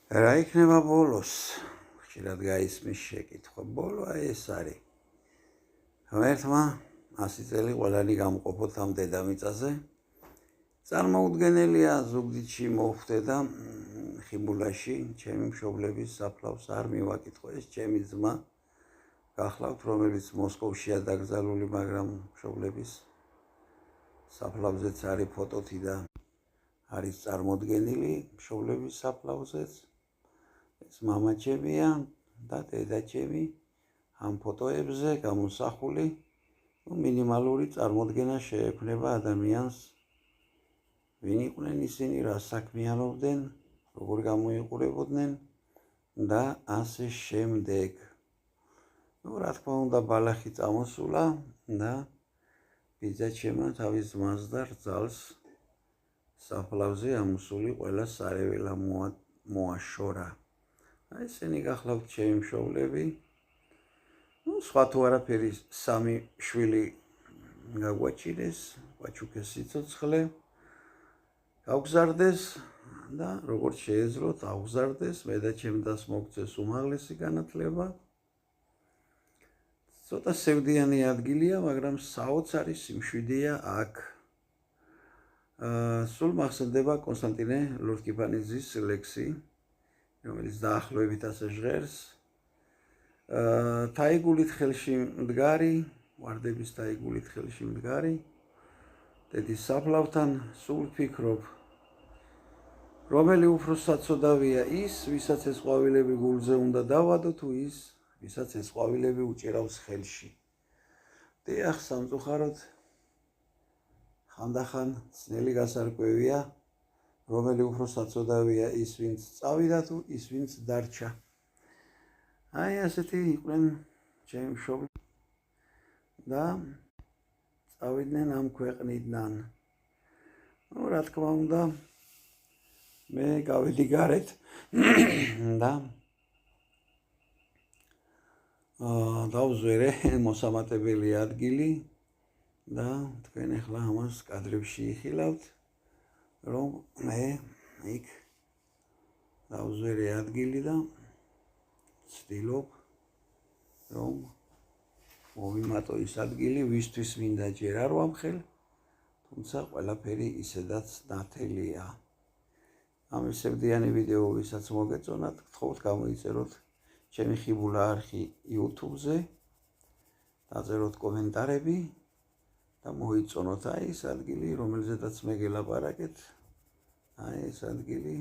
რა იქნება ბოლოს? ხშირად გაისმის შეკითხვა. ბოლო ეს არის. ღმერთმა 100 წელი ყველანი გამყოფოთ ამ დედამიწაზე. წარმოუდგენელია ზუგდიდში მოვხვდე და ხიბულაში ჩემი მშობლების საფლავს არ მივაკითხო. ეს ჩემი ძმა გახლავთ, რომელიც მოსკოვშია დაკრძალული, მაგრამ მშობლების საფლავზეც არის ფოტოთი და არის წარმოდგენილი მშობლების საფლავზეც. ეს მამაჩემია და დედაჩემი ამ ფოტოებზე გამოსახული. მინიმალური წარმოდგენა შეექმნება ადამიანს, ვინ იყვნენ ისინი, რა საქმიანობდნენ, როგორ გამოიყურებოდნენ და ასე შემდეგ. რა თქმა უნდა, ბალახი წამოსულა და ბიძაჩემმა თავის ძმას და რძალს საფლავზე ამოსული ყველა სარეველა მოაშორა. ესენი გახლავთ ჩემი მშობლები. სხვა თუ არაფერი, 3 შვილი გაგვაჭირეს, გვაჩუქეს სიცოცხლე, გავგზარდეს და როგორც შეეძლოთ ავგზარდეს, მე და ჩემ დას მოგწეს უმაღლესი განათლება. ცოტა სევდიანი ადგილია, მაგრამ საოცარი სიმშვიდეა აქ. სულ მახსენდება კონსტანტინე ლურტკიფანიძის ლექსი, რომელიც დაახლოებით ასე ჟღერს. თაიგულით ხელში მდგარი, ვარდების თაიგულით ხელში მდგარი, დედის საფლავთან სულ ფიქრობ, რომელი უფრო საცოდავია, ის, ვისაც ეს ყვავილები გულზე უნდა დავადო, თუ ის, ვისაც ეს ყვავილები უჭერავს ხელში. დიახ, სამწუხაროდ ხანდახან ძნელი გასარკვევია, რომელი უფრო საცოდავია, ის, ვინც წავიდა, თუ ის, ვინც დარჩა. ასეთი იყვნენ ჩემი მშობლები და წავიდნენ ამ ქვეყნიდან. რა თქმა უნდა, მე გავედი გარეთ და დავზვერე მოსამატებელი ადგილი და თქვენ ახლა ამას კადრებში იხილავთ, რომ მე იქ დავზვერე ადგილი და ვცდილობ, რომ მოვიმატო ის ადგილი, ვისთვის მინდა ჯერ არ ვამხელ, თუმცა ყველაფერი ისედაც ნათელია. ამის სევდიანი ვიდეო, ვისაც მოგეწონათ, გთხოვთ გამოიწეროთ ჩემი ხიბულა არხი YouTube-ზე, დაწეროთ კომენტარები და მოიწონოთ ეს ადგილი, რომელზედაც მე გელაპარაკეთ. ეს ადგილი